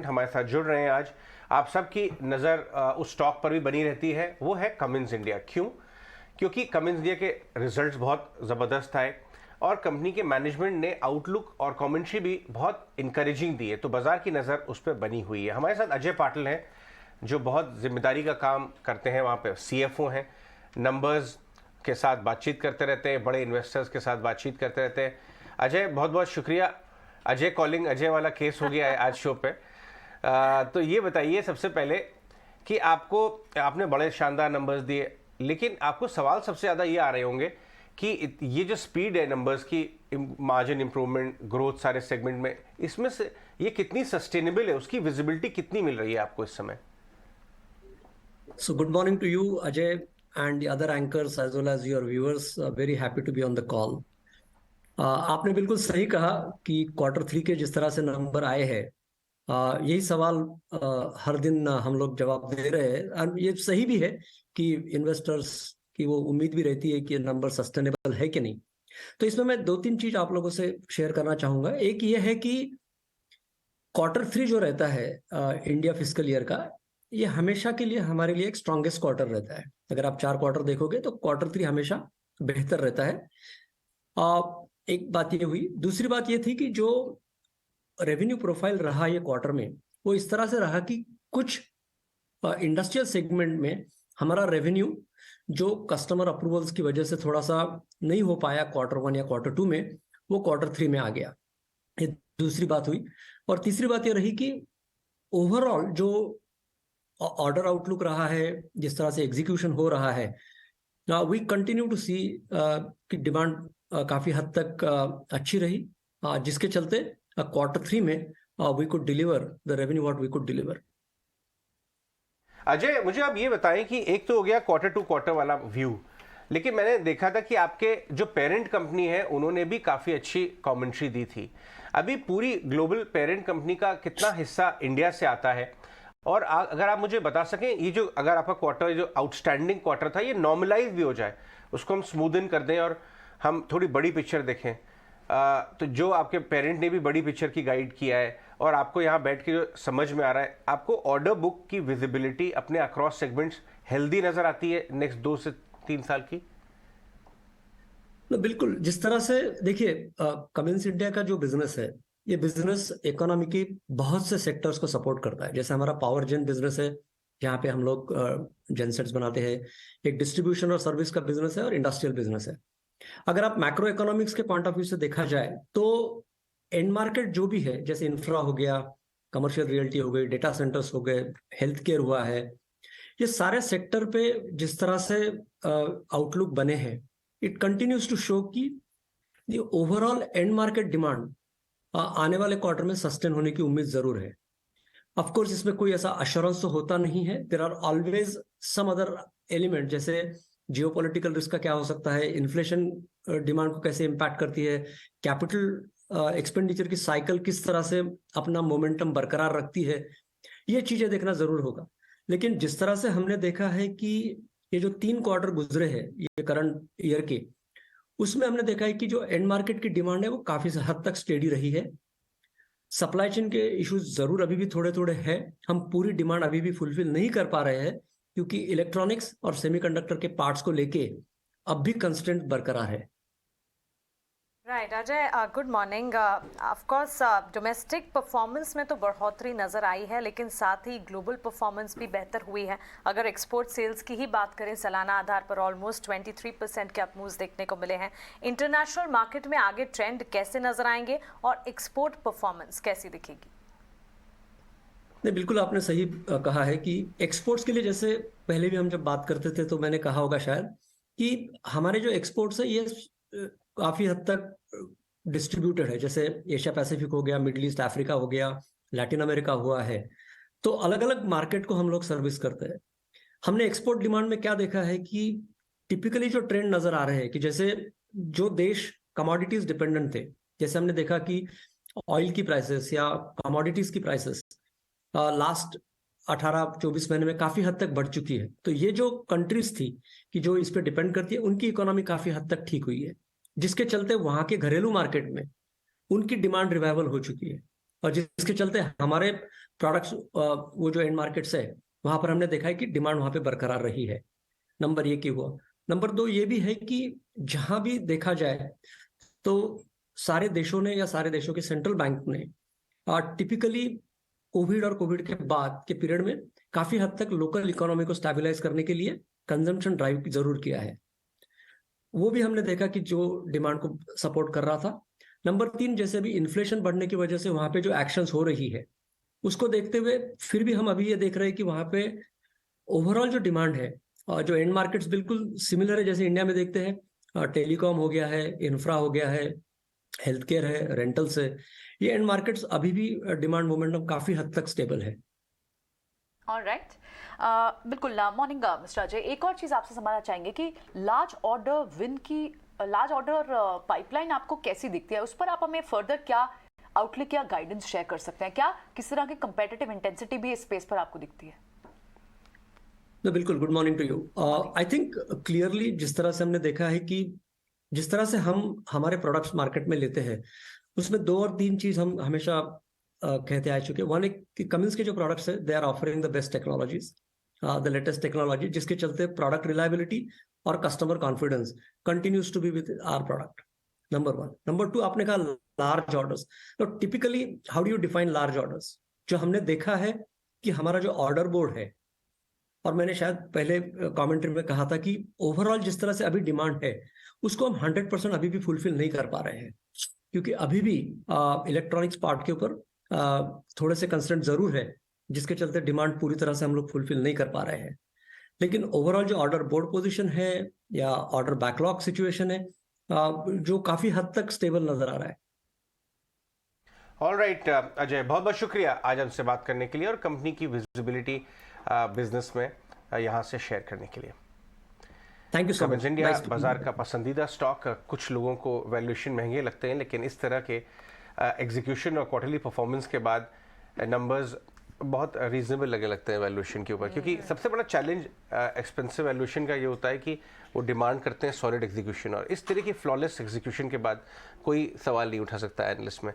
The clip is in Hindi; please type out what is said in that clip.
हमारे साथ जुड़ रहे हैं आज। आप सबकी नज़र उस स्टॉक पर भी बनी रहती है, वो है कमिंस इंडिया। क्यों? क्योंकि कमिंस इंडिया के रिजल्ट्स बहुत ज़बरदस्त आए और कंपनी के मैनेजमेंट ने आउटलुक और कमेंट्री भी बहुत इंकरेजिंग दी है, तो बाजार की नज़र उस पर बनी हुई है। हमारे साथ अजय पाटिल हैं जो बहुत जिम्मेदारी का काम करते हैं, वहाँ पे CFO हैं, नंबर्स के साथ बातचीत करते रहते हैं, बड़े इन्वेस्टर्स के साथ बातचीत करते रहते हैं। अजय, बहुत बहुत शुक्रिया। अजय कॉलिंग अजय वाला केस हो गया है आज शो पे। तो ये बताइए सबसे पहले कि आपने बड़े शानदार नंबर्स दिए, लेकिन आपको सवाल सबसे ज़्यादा ये आ रहे होंगे कि ये जो स्पीड है नंबर्स की, मार्जिन इंप्रूवमेंट, ग्रोथ सारे सेगमेंट में, इसमें से ये कितनी सस्टेनेबल है, उसकी विजिबिलिटी कितनी मिल रही है आपको इस समय? So good morning to you, Ajay, and the other anchors as well as your viewers. Very happy to be on the call. आपने बिल्कुल सही कहा कि Q3 के जिस तरह से नंबर आए हैं, यही सवाल हर दिन हम लोग जवाब दे रहे हैं, और ये सही भी है कि इन्वेस्टर्स की वो उम्मीद भी रहती है कि नंबर सस्टेनेबल है कि नहीं। तो इसमें मैं दो तीन चीज आप लोगों से शेयर करना चाहूंगा। एक ये है कि Q3 जो रहता है इंडिया फिस्कल ईयर का, ये हमेशा के लिए हमारे लिए एक स्ट्रॉन्गेस्ट क्वार्टर रहता है। अगर आप 4 क्वार्टर देखोगे तो Q3 हमेशा बेहतर रहता है। एक बात ये हुई। दूसरी बात ये थी कि जो रेवेन्यू प्रोफाइल रहा ये क्वार्टर में, वो इस तरह से रहा कि कुछ इंडस्ट्रियल सेगमेंट में हमारा रेवेन्यू जो कस्टमर अप्रूवल्स की वजह से थोड़ा सा नहीं हो पाया Q1 या Q2 में, वो Q3 में आ गया। ये दूसरी बात हुई। और तीसरी बात ये रही कि ओवरऑल जो ऑर्डर आउटलुक रहा है, जिस तरह से एग्जीक्यूशन हो रहा है, वी कंटिन्यू टू सी कि डिमांड काफी हद तक अच्छी रही, जिसके चलते Q3 में we could deliver the revenue what we could deliver. Ajay, मुझे आप ये बताएं कि एक तो हो गया Q2 वाला व्यू, लेकिन मैंने देखा था कि आपके जो पेरेंट कंपनी है उन्होंने भी काफ़ी अच्छी कमेंट्री दी थी। अभी पूरी ग्लोबल पेरेंट कंपनी का कितना हिस्सा इंडिया से आता है? और अगर आप मुझे बता सकें, ये जो अगर आपका क्वार्टर, जो आउटस्टैंडिंग क्वार्टर था, ये नॉर्मलाइज भी हो जाए, उसको हम स्मूदन कर दें और हम थोड़ी बड़ी पिक्चर देखें, तो जो आपके पेरेंट ने भी बड़ी पिक्चर की गाइड किया है और आपको यहाँ बैठ के जो समझ में आ रहा है, आपको ऑर्डर बुक की विजिबिलिटी अपने अक्रॉस सेगमेंट्स हेल्दी नजर आती है नेक्स्ट 2 से 3 साल की? तो बिल्कुल, जिस तरह से देखिए, कमिंस इंडिया का जो बिजनेस है, ये बिजनेस इकोनॉमी की बहुत से सेक्टर्स को सपोर्ट करता है। जैसे हमारा पावर जेन बिजनेस है, जहाँ पे हम लोग जेनसेट्स बनाते हैं। एक डिस्ट्रीब्यूशन और सर्विस का बिजनेस है, और इंडस्ट्रियल बिजनेस है। अगर आप मैक्रो इकोनॉमिक्स के पॉइंट ऑफ व्यू से देखा जाए तो एंड मार्केट जो भी है, जैसे इंफ्रा हो गया, कमर्शियल रियल्टी हो गई, डेटा सेंटर्स हो गए, हेल्थ केयर हुआ है, ये सारे सेक्टर पे जिस तरह से आउटलुक बने हैं, इट कंटिन्यूज टू शो कि the overall and market demand आने वाले क्वार्टर में सस्टेन होने की उम्मीद जरूर है। ऑफ कोर्स इसमें कोई ऐसा अश्योरेंस तो होता नहीं है। There are always some other element, जैसे जियोपॉलिटिकल रिस्क का क्या हो सकता है, इन्फ्लेशन डिमांड को कैसे इम्पैक्ट करती है, कैपिटल एक्सपेंडिचर की साइकिल किस तरह से अपना मोमेंटम बरकरार रखती है, ये चीजें देखना जरूर होगा। लेकिन जिस तरह से हमने देखा है कि ये जो 3 क्वार्टर गुजरे हैं ये करंट ईयर के, उसमें हमने देखा है कि जो एंड मार्केट की डिमांड है वो काफी हद तक स्टेडी रही है। सप्लाई चेन के इश्यूज जरूर अभी भी थोड़े थोड़े हैं। हम पूरी डिमांड अभी भी फुलफिल नहीं कर पा रहे हैं, क्योंकि इलेक्ट्रॉनिक्स और सेमीकंडक्टर के पार्ट्स को लेके अब भी कंस्ट्रेंट बरकरार है। Right Ajay, good morning. Of course domestic performance में तो बढ़ोतरी नज़र आई है, लेकिन साथ ही ग्लोबल परफॉर्मेंस भी बेहतर हुई है। अगर एक्सपोर्ट सेल्स की ही बात करें, सालाना आधार पर ऑलमोस्ट 23% के अपमूव्स देखने को मिले हैं। इंटरनेशनल मार्केट में आगे ट्रेंड कैसे नजर आएंगे और एक्सपोर्ट परफॉर्मेंस कैसी दिखेगी? नहीं, बिल्कुल आपने सही कहा है कि एक्सपोर्ट्स के लिए, जैसे पहले भी हम जब बात करते थे तो मैंने कहा होगा शायद कि हमारे जो एक्सपोर्ट्स है ये काफी हद तक डिस्ट्रीब्यूटेड है। जैसे एशिया पैसिफिक हो गया, मिडिल ईस्ट अफ्रीका हो गया, लैटिन अमेरिका हुआ है, तो अलग अलग मार्केट को हम लोग सर्विस करते हैं। हमने एक्सपोर्ट डिमांड में क्या देखा है कि टिपिकली जो ट्रेंड नजर आ रहे हैं कि जैसे जो देश कमोडिटीज डिपेंडेंट थे, जैसे हमने देखा कि ऑयल की प्राइसेस या कमोडिटीज की प्राइसेस लास्ट 18-24 महीने में काफी हद तक बढ़ चुकी है। तो ये जो कंट्रीज थी कि जो इस पे डिपेंड करती है, उनकी इकोनॉमी काफी हद तक ठीक हुई है, जिसके चलते वहां के घरेलू मार्केट में उनकी डिमांड रिवाइवल हो चुकी है। और जिसके चलते हमारे प्रोडक्ट्स वो जो एंड मार्केट्स है वहां पर हमने देखा है कि डिमांड वहां पे बरकरार रही है। नंबर 1 ये हुआ। नंबर 2 ये भी है कि जहां भी देखा जाए तो सारे देशों ने या सारे देशों के सेंट्रल बैंक ने टिपिकली कोविड और कोविड के बाद के पीरियड में काफी हद तक लोकल इकोनॉमी को स्टेबलाइज करने के लिए कंजम्पशन ड्राइव जरूर किया है। वो भी हमने देखा कि जो डिमांड को सपोर्ट कर रहा था। नंबर 3 जैसे भी इन्फ्लेशन बढ़ने की वजह से वहां पे जो एक्शंस हो रही है उसको देखते हुए फिर भी हम अभी ये देख रहे हैं कि वहां पे ओवरऑल जो डिमांड है और जो एंड मार्केट्स बिल्कुल सिमिलर है जैसे इंडिया में देखते हैं, टेलीकॉम हो गया है, इंफ्रा हो गया है, हेल्थ केयर है, रेंटल्स है, ये एंड मार्केट्स अभी भी डिमांड मोमेंटम काफी हद तक स्टेबल है। ऑलराइट, बिल्कुल। मॉर्निंग मिस्टर अजय, एक और चीज आपसे समझना चाहेंगे कि लार्ज ऑर्डर पाइपलाइन आपको कैसी दिखती है, उस पर आप हमें फर्दर क्या आउटलुक या गाइडेंस शेयर कर सकते हैं? क्या किस तरह की कंपेटिटिव इंटेंसिटी भी इस स्पेस पर आपको दिखती है? तो बिल्कुल, good morning to you. I think clearly जिस तरह से हमने देखा है कि जिस तरह से हम हमारे प्रोडक्ट्स मार्केट में लेते हैं उसमें 2 और 3 चीज हम हमेशा कहते आ चुके हैं। वन एक कि कमिंस के जो प्रोडक्ट्स है they are offering the best technologies, the latest technology, जिसके चलते प्रोडक्ट रिलायबिलिटी और customer confidence continues to be with our product. Number 1। Number 2, आपने कहा लार्ज ऑर्डर्स। तो typically how do you define large orders? जो हमने देखा है कि हमारा जो ऑर्डर बोर्ड है, और मैंने शायद पहले कमेंट्री में कहा था कि ओवरऑल जिस तरह से अभी डिमांड है उसको हम 100% अभी भी फुलफिल नहीं कर पा रहे हैं, क्योंकि अभी भी इलेक्ट्रॉनिक्स पार्ट के ऊपर थोड़े से कंस्ट्रेंट जरूर है, जिसके चलते डिमांड पूरी तरह से हम लोग फुलफिल नहीं कर पा रहे हैं। लेकिन ओवरऑल जो ऑर्डर बोर्ड पोजीशन है या ऑर्डर बैकलॉग सिचुएशन है जो काफी हद तक स्टेबल नजर आ रहा है। ऑलराइट अजय, बहुत बहुत शुक्रिया आज हमसे बात करने के लिए और कंपनी की विजिबिलिटी बिजनेस में यहाँ से शेयर करने के लिए। Thank you so much. Cummins India बाजार का पसंदीदा स्टॉक। कुछ लोगों को वैल्यूएशन महंगे लगते हैं, लेकिन इस तरह के एग्जीक्यूशन और क्वार्टरली परफॉर्मेंस के बाद नंबर्स बहुत रीजनेबल लगते हैं वैल्यूएशन के ऊपर, क्योंकि सबसे बड़ा चैलेंज एक्सपेंसिव वैल्यूएशन का ये होता है कि वो डिमांड करते हैं सॉलिड एग्जीक्यूशन, और इस तरह की फ्लॉलेस एग्जीक्यूशन के बाद कोई सवाल नहीं उठा सकता एनालिस्ट में